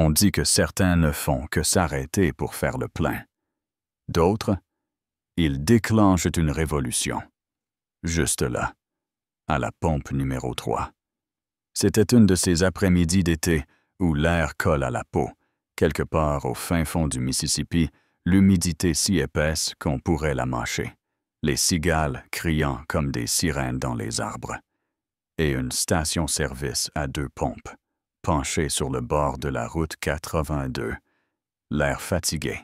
On dit que certains ne font que s'arrêter pour faire le plein. D'autres, ils déclenchent une révolution. Juste là, à la pompe numéro 3. C'était une de ces après-midi d'été où l'air colle à la peau, quelque part au fin fond du Mississippi, l'humidité si épaisse qu'on pourrait la mâcher, les cigales criant comme des sirènes dans les arbres, et une station-service à 2 pompes, penchée sur le bord de la route 82, l'air fatigué,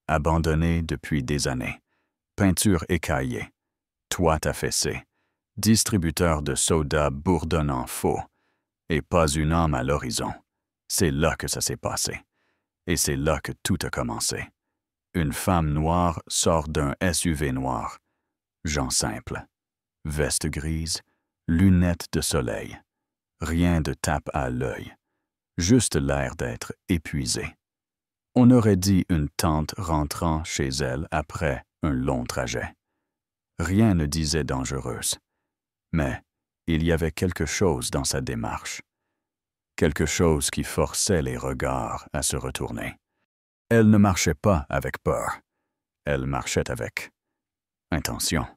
abandonné depuis des années, peinture écaillée, toit affaissé, distributeur de soda bourdonnant faux, et pas une âme à l'horizon. C'est là que ça s'est passé. Et c'est là que tout a commencé. Une femme noire sort d'un SUV noir. Gens simples. Veste grise, lunettes de soleil. Rien de tape à l'œil. Juste l'air d'être épuisée. On aurait dit une tante rentrant chez elle après un long trajet. Rien ne disait dangereuse. Mais il y avait quelque chose dans sa démarche. Quelque chose qui forçait les regards à se retourner. Elle ne marchait pas avec peur. Elle marchait avec intention.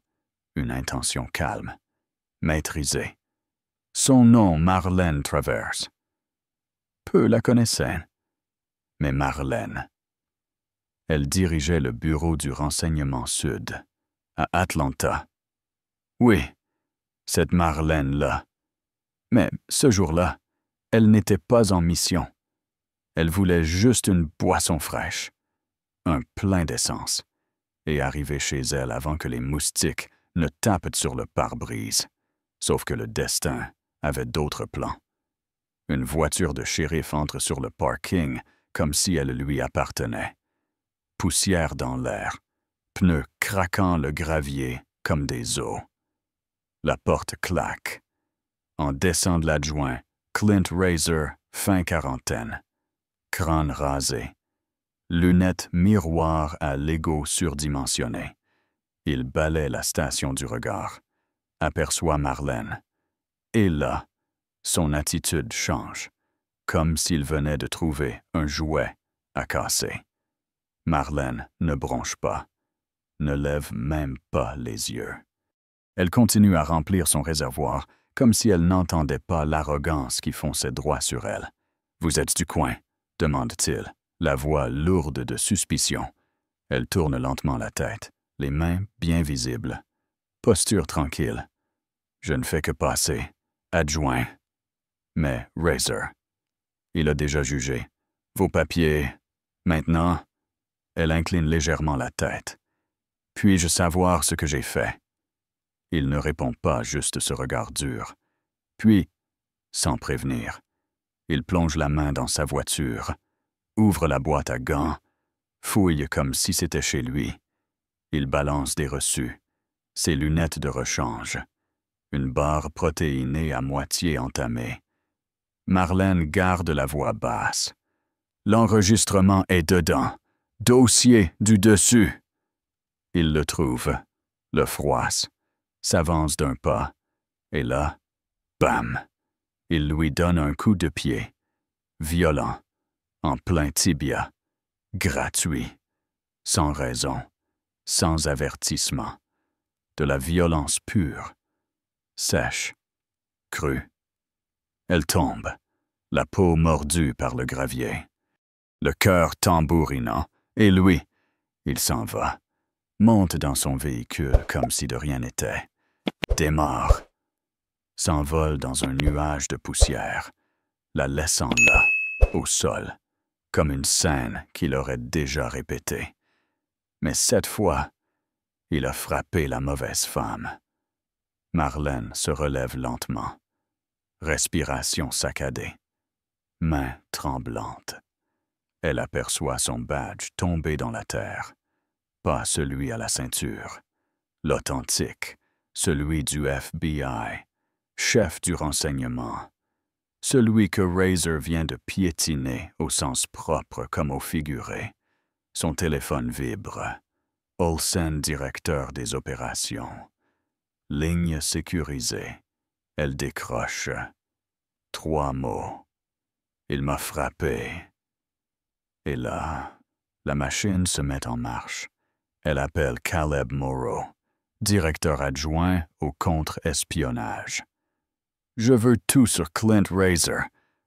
Une intention calme, maîtrisée. Son nom, Marlène Travers. Peu la connaissaient. Mais Marlène. Elle dirigeait le bureau du renseignement sud, à Atlanta. Oui, cette Marlène-là. Mais ce jour-là, elle n'était pas en mission. Elle voulait juste une boisson fraîche, un plein d'essence, et arriver chez elle avant que les moustiques ne tapent sur le pare-brise. Sauf que le destin avait d'autres plans. Une voiture de shérif entre sur le parking comme si elle lui appartenait. Poussière dans l'air, pneus craquant le gravier comme des os. La porte claque. En descend de l'adjoint, Clint Razor, fin quarantaine. Crâne rasé. Lunettes miroir à l'ego surdimensionné. Il balaie la station du regard. Aperçoit Marlène. Et là, son attitude change, comme s'il venait de trouver un jouet à casser. Marlène ne bronche pas, ne lève même pas les yeux. Elle continue à remplir son réservoir comme si elle n'entendait pas l'arrogance qui fonçait droit sur elle. « Vous êtes du coin ?» demande-t-il, la voix lourde de suspicion. Elle tourne lentement la tête, les mains bien visibles. Posture tranquille. « Je ne fais que passer. Adjoint. » Mais Razor. Il a déjà jugé. « Vos papiers. Maintenant. » Elle incline légèrement la tête. « Puis-je savoir ce que j'ai fait? » Il ne répond pas, juste ce regard dur. Puis, sans prévenir, il plonge la main dans sa voiture, ouvre la boîte à gants, fouille comme si c'était chez lui. Il balance des reçus, ses lunettes de rechange, une barre protéinée à moitié entamée. Marlène garde la voix basse. L'enregistrement est dedans. Dossier du dessus. Il le trouve, le froisse, s'avance d'un pas, et là, bam! Il lui donne un coup de pied, violent, en plein tibia, gratuit, sans raison, sans avertissement, de la violence pure, sèche, crue. Elle tombe, la peau mordue par le gravier, le cœur tambourinant, et lui, il s'en va, monte dans son véhicule comme si de rien n'était, démarre, s'envole dans un nuage de poussière, la laissant là, au sol, comme une scène qu'il aurait déjà répétée. Mais cette fois, il a frappé la mauvaise femme. Marlène se relève lentement, respiration saccadée, main tremblante. Elle aperçoit son badge tomber dans la terre, pas celui à la ceinture, l'authentique, celui du FBI, chef du renseignement, celui que Razor vient de piétiner au sens propre comme au figuré. Son téléphone vibre. Olsen, directeur des opérations. Ligne sécurisée. Elle décroche. 3 mots. Il m'a frappé. Et là, la machine se met en marche. Elle appelle Caleb Moreau, directeur adjoint au contre-espionnage. Je veux tout sur Clint Razor,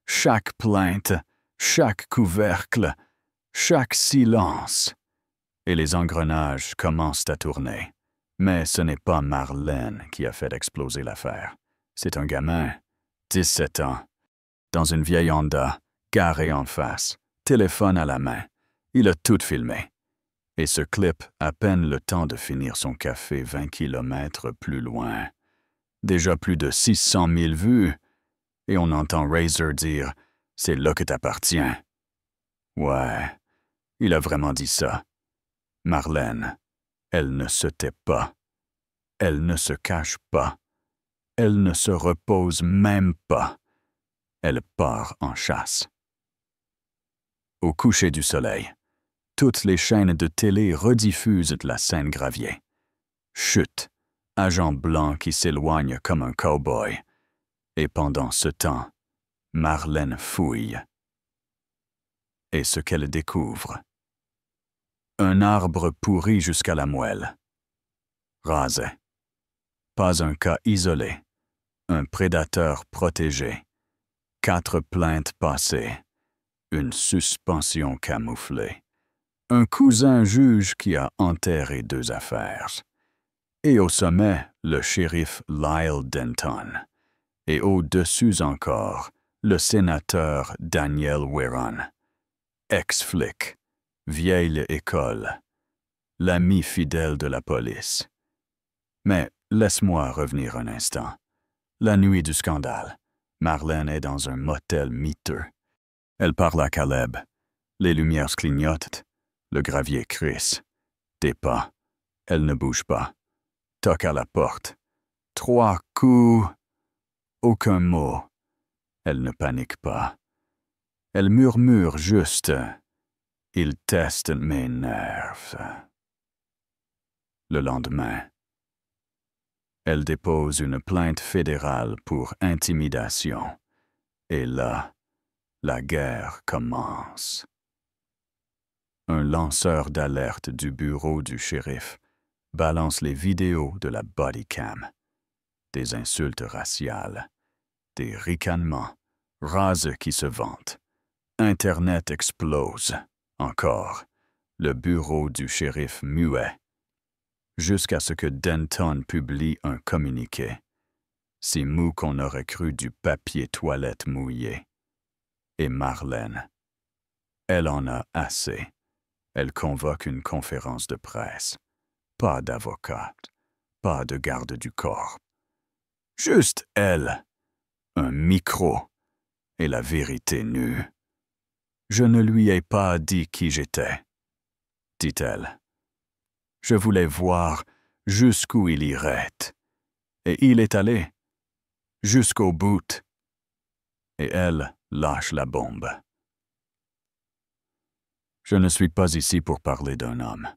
chaque plainte, chaque couvercle, chaque silence. Et les engrenages commencent à tourner. Mais ce n'est pas Marlène qui a fait exploser l'affaire. C'est un gamin, 17 ans, dans une vieille Honda, garée en face, téléphone à la main. Il a tout filmé. Et ce clip à peine le temps de finir son café 20 kilomètres plus loin. Déjà plus de 600 000 vues, et on entend Razor dire « C'est là que t'appartiens ». Ouais, il a vraiment dit ça. Marlène, elle ne se tait pas. Elle ne se cache pas. Elle ne se repose même pas. Elle part en chasse. Au coucher du soleil, toutes les chaînes de télé rediffusent de la scène Gravier. Chute, agent blanc qui s'éloigne comme un cow-boy. Et pendant ce temps, Marlène fouille. Et ce qu'elle découvre. Un arbre pourri jusqu'à la moelle. Rasé. Pas un cas isolé. Un prédateur protégé. 4 plaintes passées. Une suspension camouflée. Un cousin juge qui a enterré 2 affaires. Et au sommet, le shérif Lyle Denton. Et au-dessus encore, le sénateur Daniel Weron. Ex-flic, vieille école, l'ami fidèle de la police. Mais laisse-moi revenir un instant. La nuit du scandale, Marlène est dans un motel miteux. Elle parle à Caleb. Les lumières clignotent. Le gravier crisse. Des pas. Elle ne bouge pas. Toque à la porte. 3 coups. Aucun mot. Elle ne panique pas. Elle murmure juste. Il teste mes nerfs. Le lendemain, elle dépose une plainte fédérale pour intimidation. Et là, la guerre commence. Un lanceur d'alerte du bureau du shérif balance les vidéos de la body cam. Des insultes raciales, des ricanements, Razor qui se vante. Internet explose. Encore, le bureau du shérif muet. Jusqu'à ce que Denton publie un communiqué. Si mou qu'on aurait cru du papier toilette mouillé. Et Marlène, elle en a assez. Elle convoque une conférence de presse. Pas d'avocate, pas de garde du corps. Juste elle, un micro et la vérité nue. Je ne lui ai pas dit qui j'étais, dit-elle. Je voulais voir jusqu'où il irait. Et il est allé, jusqu'au bout. Et elle lâche la bombe. Je ne suis pas ici pour parler d'un homme.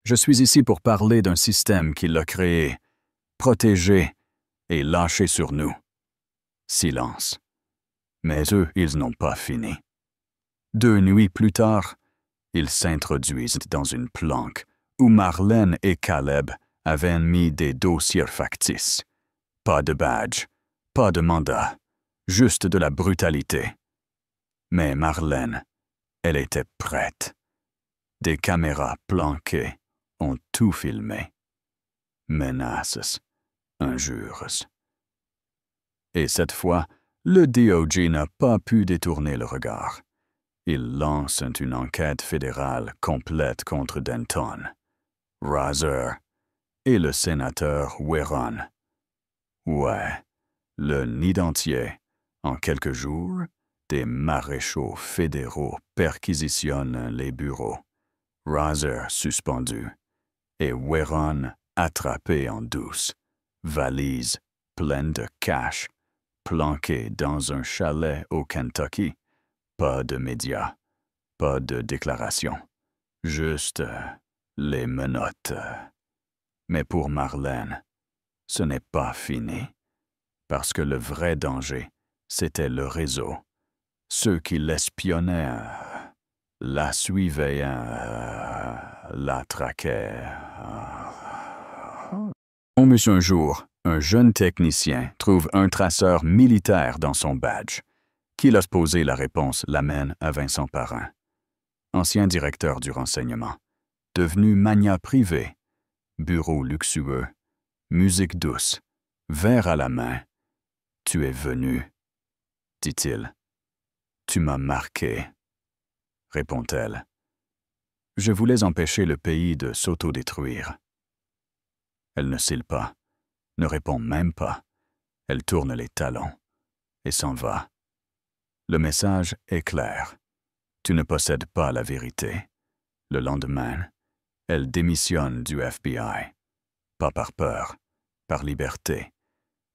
Je suis ici pour parler d'un système qui l'a créé, protégé et lâché sur nous. Silence. Mais eux, ils n'ont pas fini. 2 nuits plus tard, ils s'introduisent dans une planque où Marlène et Caleb avaient mis des dossiers factices. Pas de badge, pas de mandat, juste de la brutalité. Mais Marlène, elle était prête. Des caméras planquées ont tout filmé. Menaces, injures. Et cette fois, le DOJ n'a pas pu détourner le regard. Il lance une enquête fédérale complète contre Denton, Razor et le sénateur Weron. Ouais, le nid entier. En quelques jours, des maréchaux fédéraux perquisitionnent les bureaux. Razor suspendu et Weron attrapé en douce, valise pleine de cash, planqué dans un chalet au Kentucky. Pas de médias, pas de déclarations, juste les menottes. Mais pour Marlène, ce n'est pas fini, parce que le vrai danger, c'était le réseau, ceux qui l'espionnaient. La suivait, la traquait. Un jour, un jeune technicien trouve un traceur militaire dans son badge. Qui l'ose poser la réponse l'amène à Vincent Parrain, ancien directeur du renseignement, devenu magnat privé, bureau luxueux, musique douce, verre à la main. « Tu es venu, dit-il. Tu m'as marqué, répond-elle. Je voulais empêcher le pays de s'autodétruire. Elle ne cille pas, ne répond même pas. Elle tourne les talons et s'en va. Le message est clair. Tu ne possèdes pas la vérité. Le lendemain, elle démissionne du FBI. Pas par peur, par liberté.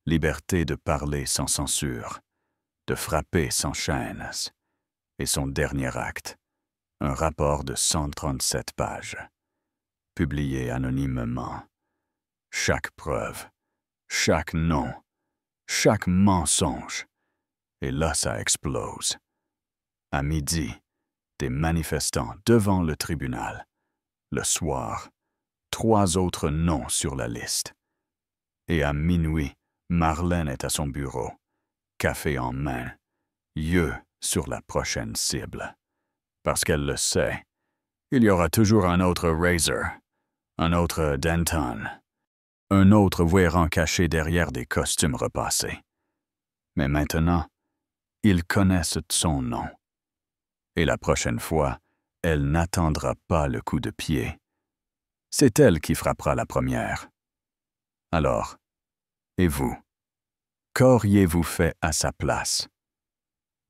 Liberté de parler sans censure, de frapper sans chaînes. Et son dernier acte, un rapport de 137 pages, publié anonymement. Chaque preuve, chaque nom, chaque mensonge. Et là, ça explose. À midi, des manifestants devant le tribunal. Le soir, 3 autres noms sur la liste. Et à minuit, Marlène est à son bureau, café en main, yeux sur la prochaine cible. Parce qu'elle le sait, il y aura toujours un autre Razor, un autre Denton, un autre Weyran caché derrière des costumes repassés. Mais maintenant, ils connaissent son nom. Et la prochaine fois, elle n'attendra pas le coup de pied. C'est elle qui frappera la première. Alors, et vous? Qu'auriez-vous fait à sa place?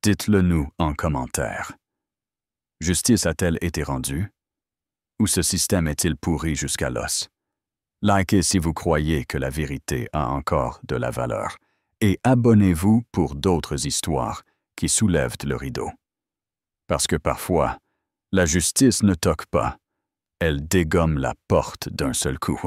Dites-le nous en commentaire. Justice a-t-elle été rendue? Ou ce système est-il pourri jusqu'à l'os? Likez si vous croyez que la vérité a encore de la valeur. Et abonnez-vous pour d'autres histoires qui soulèvent le rideau. Parce que parfois, la justice ne toque pas, elle dégomme la porte d'un seul coup.